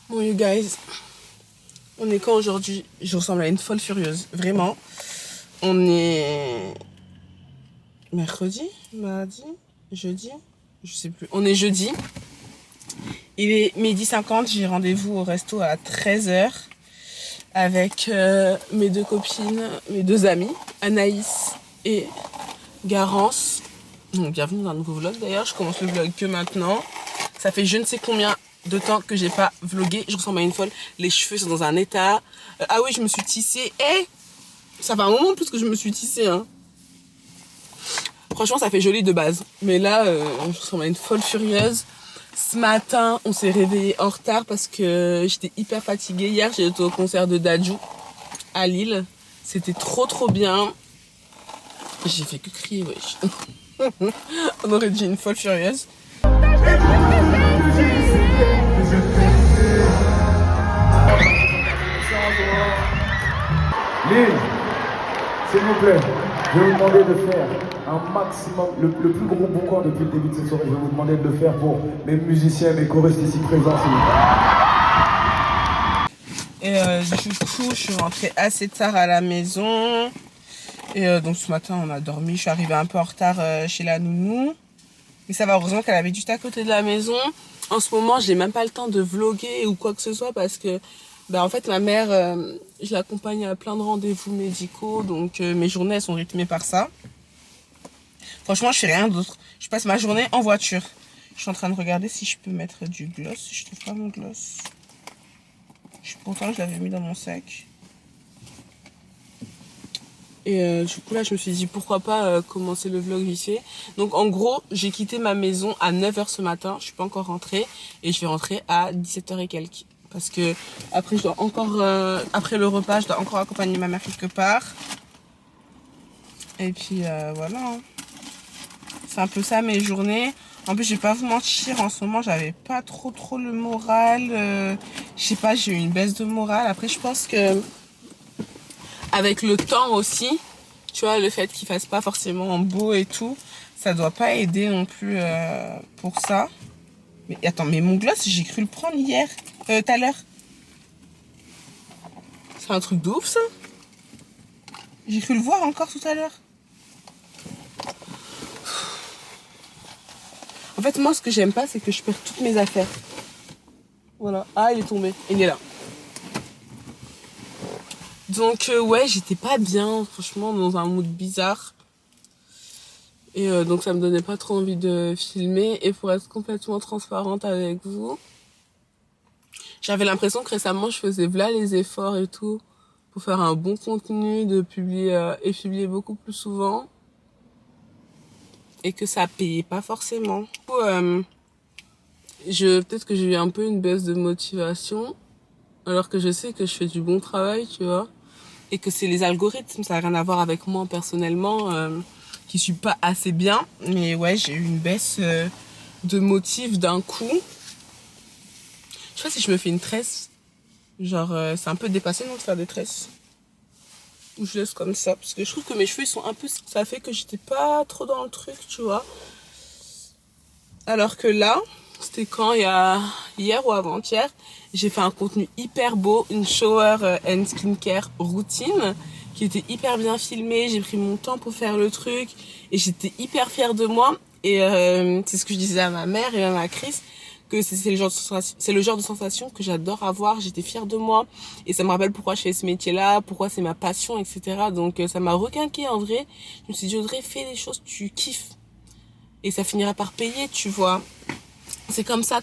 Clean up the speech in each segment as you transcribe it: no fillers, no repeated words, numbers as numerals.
Bon, you guys, on est quand aujourd'hui? Je ressemble à une folle furieuse, vraiment. On est mercredi, mardi, jeudi, je sais plus. On est jeudi. Il est 12h50, j'ai rendez-vous au resto à 13h avec mes deux copines, mes deux amies, Anaïs et Garance. Donc, bienvenue dans un nouveau vlog d'ailleurs, je commence le vlog que maintenant. Ça fait je ne sais combien de temps que j'ai pas vlogué, je ressemble à une folle, les cheveux sont dans un état. Ah oui, je me suis tissée, ça fait un moment en plus que je me suis tissée, hein. Franchement, ça fait joli de base, mais là, je ressemble à une folle furieuse. Ce matin, on s'est réveillé en retard parce que j'étais hyper fatiguée. Hier, j'ai été au concert de Dadju à Lille. C'était trop bien. J'ai fait que crier, wesh. On aurait dit une folle furieuse. Lille, s'il vous plaît, je vais vous demander de faire un maximum, le plus gros boucan depuis le début de cette soirée. Je vais vous demander de le faire pour mes musiciens, mes choristes ici présents. Et du coup, je suis rentrée assez tard à la maison. Et donc ce matin, on a dormi. Je suis arrivée un peu en retard chez la nounou. Mais ça va, heureusement qu'elle avait juste à côté de la maison. En ce moment, j'ai même pas le temps de vlogger ou quoi que ce soit parce que, en fait, ma mère, je l'accompagne à plein de rendez-vous médicaux. Donc mes journées, elles sont rythmées par ça. Franchement, je fais rien d'autre. Je passe ma journée en voiture. Je suis en train de regarder si je peux mettre du gloss. Je trouve pas mon gloss. Pourtant, je l'avais mis dans mon sac. Et du coup, là, je me suis dit, pourquoi pas commencer le vlog vite fait. Donc, en gros, j'ai quitté ma maison à 9h ce matin. Je suis pas encore rentrée. Et je vais rentrer à 17h et quelques. Parce que après, je dois encore, après le repas, je dois encore accompagner ma mère quelque part. Et puis, voilà. Hein. C'est un peu ça, mes journées. En plus, je vais pas vous mentir, en ce moment, j'avais pas trop le moral. Je sais pas, j'ai eu une baisse de morale. Après, je pense que avec le temps aussi, tu vois, le fait qu'il fasse pas forcément beau et tout, ça doit pas aider non plus pour ça. Mais attends, mais mon gloss, j'ai cru le prendre hier, tout à l'heure. C'est un truc de ouf, ça. J'ai cru le voir encore tout à l'heure. En fait, moi, ce que j'aime pas, c'est que je perds toutes mes affaires. Voilà. Ah, il est tombé. Il est là. Donc, ouais, j'étais pas bien, franchement, dans un mood bizarre. Et donc, ça me donnait pas trop envie de filmer. Et pour être complètement transparente avec vous, j'avais l'impression que récemment, je faisais voilà les efforts et tout pour faire un bon contenu, de publier et publier beaucoup plus souvent. Et que ça payait pas forcément. Du coup, peut-être que j'ai eu un peu une baisse de motivation. Alors que je sais que je fais du bon travail, tu vois. Et que c'est les algorithmes, ça n'a rien à voir avec moi personnellement, qui suis pas assez bien. Mais ouais, j'ai eu une baisse de motif d'un coup. Je sais pas si je me fais une tresse. Genre, c'est un peu dépassé, non, de faire des tresses. Ou je laisse comme ça. Parce que je trouve que mes cheveux, ils sont un peu... Ça fait que j'étais pas trop dans le truc, tu vois. Alors que là, c'était quand? Il y a hier ou avant-hier, j'ai fait un contenu hyper beau, une shower and skincare routine qui était hyper bien filmée. J'ai pris mon temps pour faire le truc et j'étais hyper fière de moi. Et c'est ce que je disais à ma mère et même à Chris, que c'est le genre de sensation que j'adore avoir. J'étais fière de moi et ça me rappelle pourquoi je fais ce métier-là, pourquoi c'est ma passion, etc. Donc ça m'a requinqué en vrai. Je me suis dit, Audrey, fais les choses, tu kiffes. Et ça finira par payer, tu vois. C'est comme ça.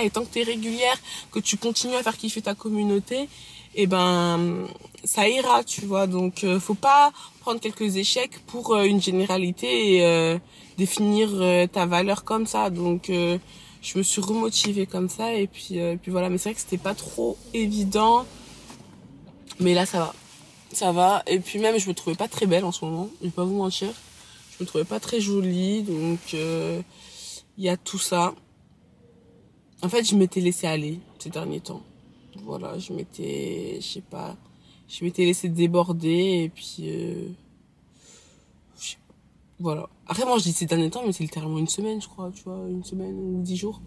Et tant que t'es régulière, que tu continues à faire kiffer ta communauté, et ben, ça ira, tu vois. Donc, faut pas prendre quelques échecs pour une généralité et définir ta valeur comme ça. Donc, je me suis remotivée comme ça. Et puis voilà. Mais c'est vrai que c'était pas trop évident. Mais là, ça va. Ça va. Et puis même, je me trouvais pas très belle en ce moment. Je vais pas vous mentir. Je me trouvais pas très jolie. Donc, il y a tout ça. En fait, je m'étais laissée aller ces derniers temps. Voilà, je m'étais laissée déborder et puis, voilà. Après, moi, je dis ces derniers temps, mais c'est littéralement une semaine, je crois, tu vois, une semaine ou 10 jours.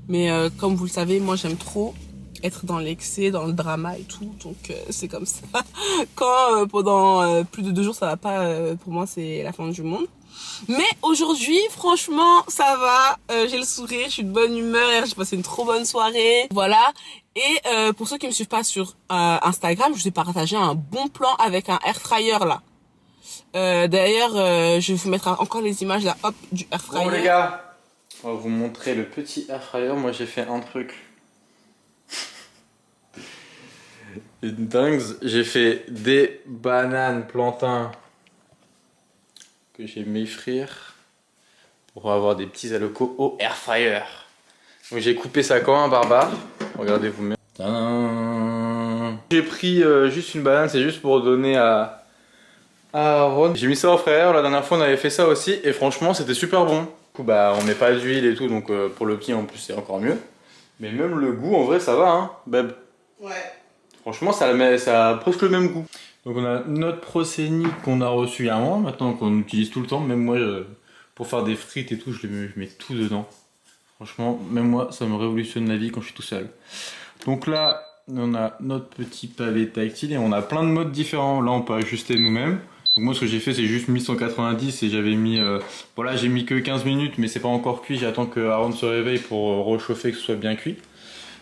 Mais comme vous le savez, moi, j'aime trop être dans l'excès, dans le drama et tout. Donc c'est comme ça. Quand pendant plus de 2 jours ça va pas, pour moi c'est la fin du monde. Mais aujourd'hui, franchement, ça va. J'ai le sourire, je suis de bonne humeur, j'ai passé une trop bonne soirée. Voilà. Et pour ceux qui me suivent pas sur Instagram, je vous ai partagé un bon plan avec un air fryer là. D'ailleurs, je vais vous mettre encore les images là, hop, du air fryer. Bon les gars, on va vous montrer le petit air fryer. Moi j'ai fait un truc. Une dingue. J'ai fait des bananes plantains que j'ai mis frire pour avoir des petits alocos au air fryer. Donc j'ai coupé ça comme un barbare. Regardez vous-même. J'ai pris juste une banane, c'est juste pour donner à Aaron. J'ai mis ça au frère, la dernière fois on avait fait ça aussi et franchement c'était super bon. Du coup bah on met pas d'huile et tout donc pour le petit en plus c'est encore mieux. Mais même le goût en vrai ça va hein, Beb. Ouais. Franchement ça a presque le même goût. Donc on a notre Procénic qu'on a reçu il y a un mois maintenant qu'on utilise tout le temps. Même moi pour faire des frites et tout je mets tout dedans. Franchement même moi ça me révolutionne la vie quand je suis tout seul. Donc là on a notre petit pavé tactile et on a plein de modes différents. Là on peut ajuster nous-mêmes. Donc moi ce que j'ai fait c'est juste mis 190 et j'avais mis voilà j'ai mis que 15 minutes mais c'est pas encore cuit, j'attends que Aaron se réveille pour rechauffer que ce soit bien cuit.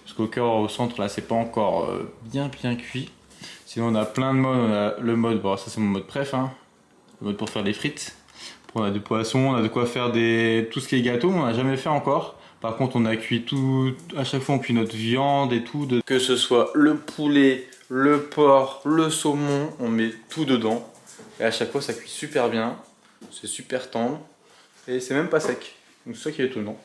Parce qu'au cœur au centre là c'est pas encore bien cuit. Sinon on a plein de modes, on a le mode, bon ça c'est mon mode préf hein, le mode pour faire des frites. Après, on a du poisson, on a de quoi faire tout ce qui est gâteau, on n'a jamais fait encore. Par contre on a cuit tout, à chaque fois on cuit notre viande et tout. Que ce soit le poulet, le porc, le saumon, on met tout dedans. Et à chaque fois ça cuit super bien, c'est super tendre et c'est même pas sec. Donc c'est ça qui est étonnant.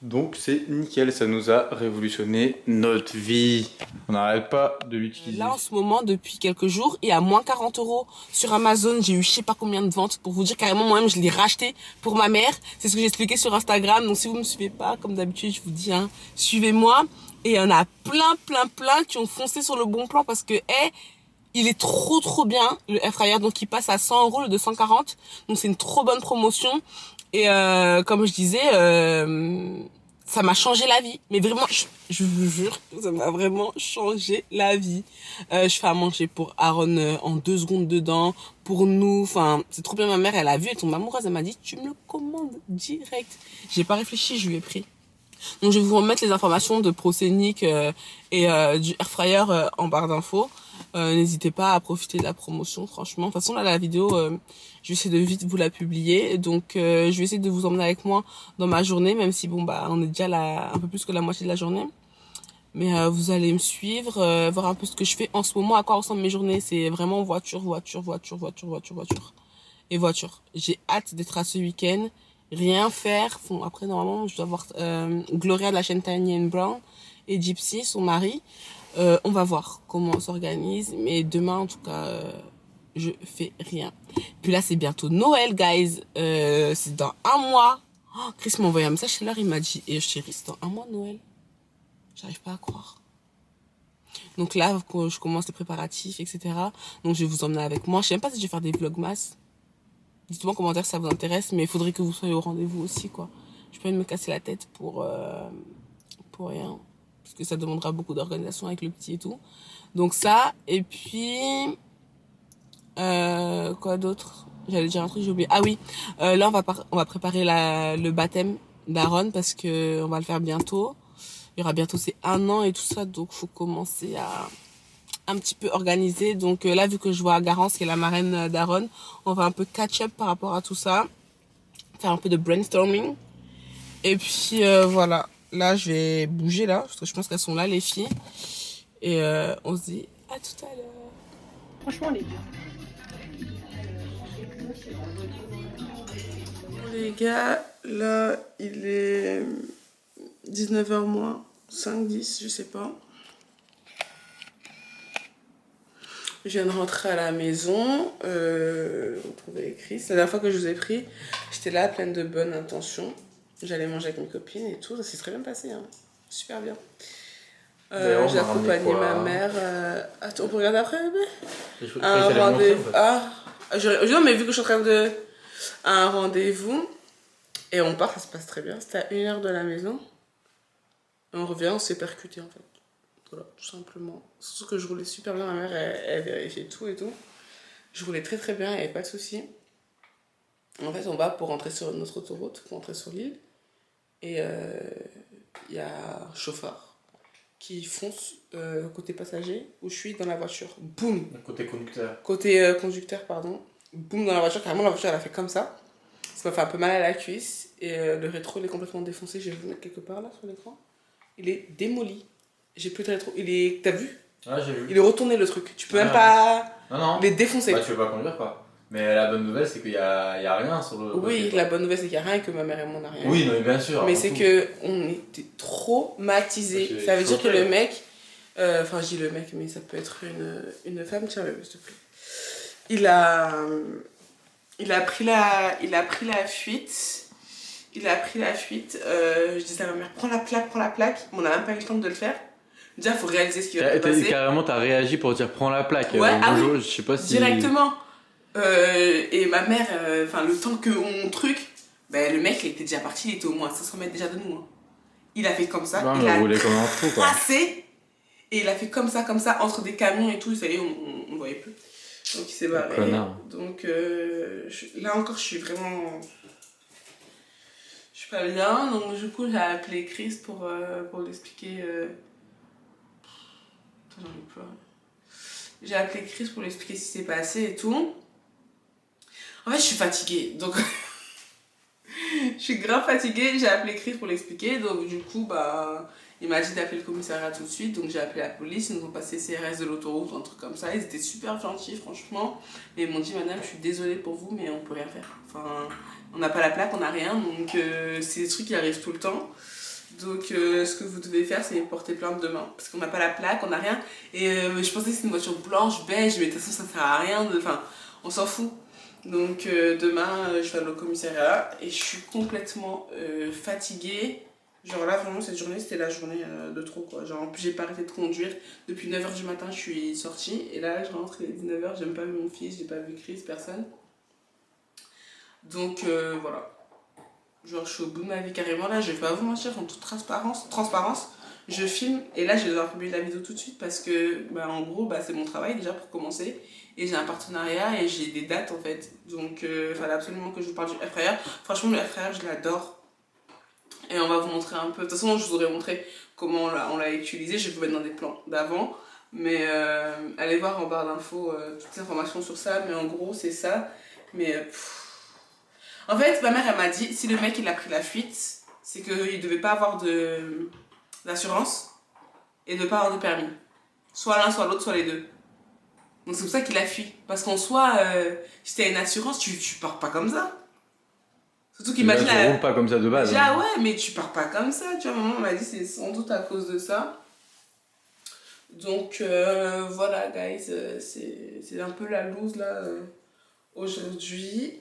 Donc c'est nickel, ça nous a révolutionné notre vie. On n'arrête pas de l'utiliser. Là en ce moment, depuis quelques jours, il y a moins 40 € sur Amazon. J'ai eu je sais pas combien de ventes pour vous dire carrément moi-même je l'ai racheté pour ma mère. C'est ce que j'ai expliqué sur Instagram. Donc si vous me suivez pas, comme d'habitude, je vous dis, hein, suivez-moi. Et il y en a plein qui ont foncé sur le bon plan parce que il est trop bien le air fryer. Donc il passe à 100 € le de 140. Donc c'est une trop bonne promotion. Et comme je disais, ça m'a changé la vie. Mais vraiment, je vous jure, ça m'a vraiment changé la vie. Je fais à manger pour Aaron en 2 secondes dedans, pour nous. Enfin, c'est trop bien. Ma mère, elle a vu, elle tombe amoureuse. Elle m'a dit, tu me le commandes direct. J'ai pas réfléchi, je lui ai pris. Donc je vais vous remettre les informations de Procénic et du air fryer en barre d'infos. N'hésitez pas à profiter de la promotion, franchement. De toute façon, là, la vidéo, je vais essayer de vite vous la publier. Donc, je vais essayer de vous emmener avec moi dans ma journée, même si, bon, bah, on est déjà là un peu plus que la moitié de la journée. Mais vous allez me suivre, voir un peu ce que je fais en ce moment, à quoi ressemblent mes journées. C'est vraiment voiture. Et voiture. J'ai hâte d'être à ce week-end. Rien faire. Bon, après, normalement, je dois voir Gloria de la chaîne Tiny Brown et Gypsy, son mari. On va voir comment on s'organise. Mais demain, en tout cas, je fais rien. Puis là, c'est bientôt Noël, guys. C'est dans 1 mois. Oh, Chris m'a envoyé un message tout à l'heure. Il m'a dit, chérie, c'est dans 1 mois Noël. J'arrive pas à croire. Donc là, je commence les préparatifs, etc. Donc je vais vous emmener avec moi. Je sais même pas si je vais faire des vlogmas. Dites-moi en commentaire si ça vous intéresse, mais il faudrait que vous soyez au rendez-vous aussi, quoi. Je peux pas me casser la tête pour rien. Parce que ça demandera beaucoup d'organisation avec le petit et tout. Donc ça, et puis... quoi d'autre? J'allais dire un truc, j'ai oublié. Ah oui, là on va préparer le baptême d'Aaron parce que on va le faire bientôt. Il y aura bientôt ses 1 an et tout ça, donc faut commencer à un petit peu organiser. Donc là, vu que je vois Garance qui est la marraine d'Aaron, on va un peu catch up par rapport à tout ça, faire un peu de brainstorming. Et puis voilà, là je vais bouger là parce que je pense qu'elles sont là les filles. Et on se dit à tout à l'heure. Franchement, les gars. Les gars, là il est 19h moins 5, 10, je sais pas. Je viens de rentrer à la maison, retrouver écrit. C'est la dernière fois que je vous ai pris, j'étais là pleine de bonnes intentions. J'allais manger avec mes copines et tout, ça s'est très bien passé, hein. Super bien. J'ai accompagné ma mère. Attends, on peut regarder après, bébé? Un rendez-vous. Non, mais vu que je suis en train de. Un rendez-vous. Et on part, ça se passe très bien. C'était à 1 heure de la maison. Et on revient, on s'est percuté en fait. Voilà, tout simplement. Surtout que je roulais super bien, ma mère, elle vérifiait tout et tout. Je roulais très très bien, il n'y avait pas de souci. En fait, on va pour rentrer sur notre autoroute, pour rentrer sur l'île. Et il y a un chauffeur qui fonce côté passager, où je suis dans la voiture. Boum! Côté conducteur. Côté conducteur, pardon. Boum dans la voiture, carrément la voiture elle a fait comme ça. Ça m'a fait un peu mal à la cuisse. Et le rétro il est complètement défoncé. Je vais vous mettre quelque part là sur l'écran. Il est démoli. J'ai plus de rétro. Il est. T'as vu? Ah, j'ai vu. Il est retourné le truc. Tu peux même pas. Non. Il est défoncé. Bah, tu veux pas conduire quoi. Mais la bonne nouvelle, c'est qu'il y a rien sur le. Oui, côté, la bonne nouvelle c'est qu'il n'y a rien et que ma mère et moi on n'a rien. Oui, non, mais bien sûr. Mais c'est que on était traumatisés. Ça veut dire que le mec. Enfin, je dis le mec, mais ça peut être une femme. Tiens, s'il te plaît. Il a pris la fuite. Je disais à ma mère, prends la plaque. On n'a même pas eu le temps de le faire. Déjà, il faut réaliser ce qui va se passer. Carrément, t'as réagi pour dire prends la plaque. Ouais, bonjour, oui, je sais pas si. directement. Et ma mère, le temps qu'on truc, ben, le mec il était déjà parti, il était au moins 500 mètres déjà de nous. Hein. Il a fait comme ça, Non, il a roulé comme un fou quoi. tracé, et il a fait comme ça, entre des camions et tout, ça y est, on voyait plus. Donc il s'est barré. Donc là encore, je suis vraiment. Je suis pas bien, donc du coup, j'ai appelé Chris pour l'expliquer. Attends, j'en ai plus. J'ai appelé Chris pour lui expliquer ce qui s'est passé et tout. En fait, je suis fatiguée, donc je suis grave fatiguée. J'ai appelé Chris pour l'expliquer, donc du coup, il m'a dit d'appeler le commissariat tout de suite. Donc j'ai appelé la police, ils nous ont passé CRS de l'autoroute, un truc comme ça. Ils étaient super gentils, franchement. Mais ils m'ont dit, madame, je suis désolée pour vous, mais on peut rien faire. Enfin, on n'a pas la plaque, on n'a rien, donc c'est des trucs qui arrivent tout le temps. Donc ce que vous devez faire, c'est porter plainte demain. Parce qu'on n'a pas la plaque, on n'a rien. Et je pensais que c'était une voiture blanche, beige, mais de toute façon ça sert à rien. Enfin, on s'en fout. Donc demain, je vais aller au commissariat et je suis complètement fatiguée. Genre là, vraiment, cette journée, c'était la journée de trop quoi. Genre, en plus, j'ai pas arrêté de conduire. Depuis 9h du matin, je suis sortie. Et là, je rentre, il est 19h, j'ai même pas vu mon fils, j'ai pas vu Chris, personne. Donc voilà. Genre, je suis au bout de ma vie carrément. Là, je vais pas vous mentir, en toute transparence, je filme et là, je dois publier la vidéo tout de suite parce que, en gros, c'est mon travail déjà pour commencer. Et j'ai un partenariat et j'ai des dates en fait. Donc, il fallait absolument que je vous parle du Air Fryer. Franchement, le Air Fryer, je l'adore. Et on va vous montrer un peu. De toute façon, je vous aurais montré comment on l'a utilisé. Je vais vous mettre dans des plans d'avant. Mais allez voir en barre d'infos toutes les informations sur ça. Mais en gros, c'est ça. Mais. En fait, ma mère, elle m'a dit, si le mec, il a pris la fuite, c'est qu'il ne devait pas avoir d'assurance et ne pas avoir de permis. Soit l'un, soit l'autre, soit les deux. Donc c'est pour ça qu'il a fui. Parce qu'en soi, si tu as une assurance, tu pars pas comme ça. Surtout qu'imagine... Tu roules pas comme ça de base. Déjà, ouais, mais tu pars pas comme ça. Tu vois, maman m'a dit, c'est sans doute à cause de ça. Donc voilà, guys, c'est un peu la loose, là, aujourd'hui.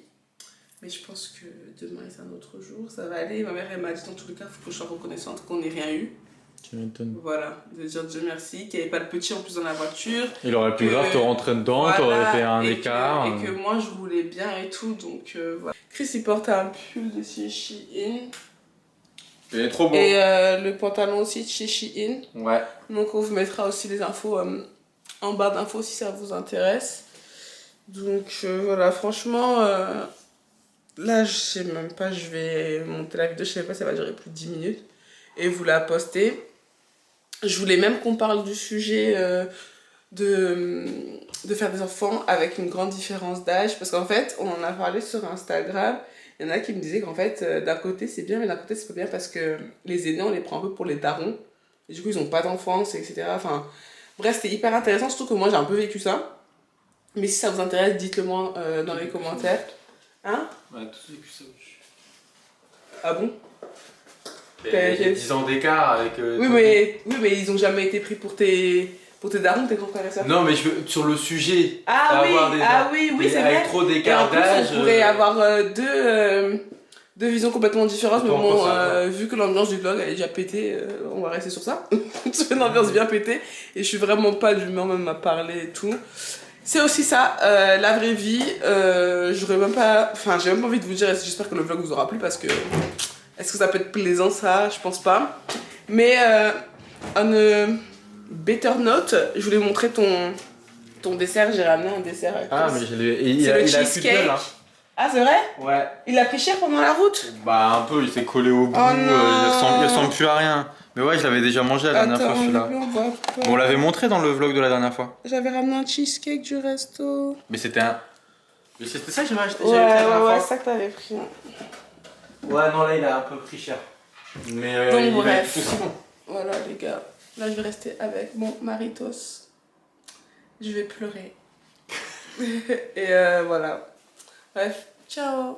Mais je pense que demain c'est un autre jour, ça va aller. Ma mère elle m'a dit dans tous les cas, il faut que je sois reconnaissante qu'on n'ait rien eu. Tu m'étonnes. Voilà, de dire Dieu merci, qu'il n'y avait pas le petit en plus dans la voiture. Il aurait pu grave te rentrer dedans, voilà, t'aurais fait un écart. Et que moi je roulais bien et tout, donc voilà. Chris il porte un pull de chez Shein. Il est trop beau. Et le pantalon aussi de chez Shein. Ouais. Donc on vous mettra aussi les infos en barre d'infos si ça vous intéresse. Donc voilà, franchement... Là, je sais même pas, je vais monter la vidéo, je sais pas, ça va durer plus de 10 minutes. Et vous la poster. Je voulais même qu'on parle du sujet de faire des enfants avec une grande différence d'âge. Parce qu'en fait, on en a parlé sur Instagram. Il y en a qui me disaient qu'en fait, d'un côté c'est bien, mais d'un côté c'est pas bien parce que les aînés, on les prend un peu pour les darons. Et du coup, ils ont pas d'enfance, etc. Enfin, bref, c'était hyper intéressant, surtout que moi j'ai un peu vécu ça. Mais si ça vous intéresse, dites-le moi dans les commentaires. Hein? Ouais, tout vécu ça. Ah bon? Il y a 10 ans d'écart avec... oui, mais ils ont jamais été pris pour tes darons, tes grands frères et sœurs. Non, mais je veux, sur le sujet. Ah oui, c'est vrai. Avec trop d'écart d'âge. On pourrait avoir deux visions complètement différentes, mais bon, vu que l'ambiance du vlog elle est déjà pétée, on va rester sur ça. C'est une ambiance bien pétée, et je suis vraiment pas d'humeur même à parler et tout. C'est aussi ça, la vraie vie, j'aurais même pas... Enfin, j'ai même pas envie de vous dire, j'espère que le vlog vous aura plu parce que... Est-ce que ça peut être plaisant ça? Je pense pas. Mais on ne Better Note. Je voulais montrer ton dessert. J'ai ramené un dessert à Ah, cause. mais il C'est a le plus de cheesecake. gueule, hein. Ah, c'est vrai? Ouais. Il a pris cher pendant la route? Bah, un peu, il s'est collé au bout, Oh non. il ressemble plus à rien. Mais ouais, je l'avais déjà mangé la dernière fois, celui-là. Attends, on voit pas. Bon, on l'avait montré dans le vlog de la dernière fois. J'avais ramené un cheesecake du resto. Mais c'était un. Mais c'était ça que j'avais acheté, Ouais, j'avais pris la dernière ouais, fois. c'est ça que t'avais pris. Ouais, non, là, il a un peu pris cher. Mais Donc, il va bref. être aussi bon. Voilà, les gars. Là, je vais rester avec mon maritos. Je vais pleurer. Et voilà. Bref, ciao.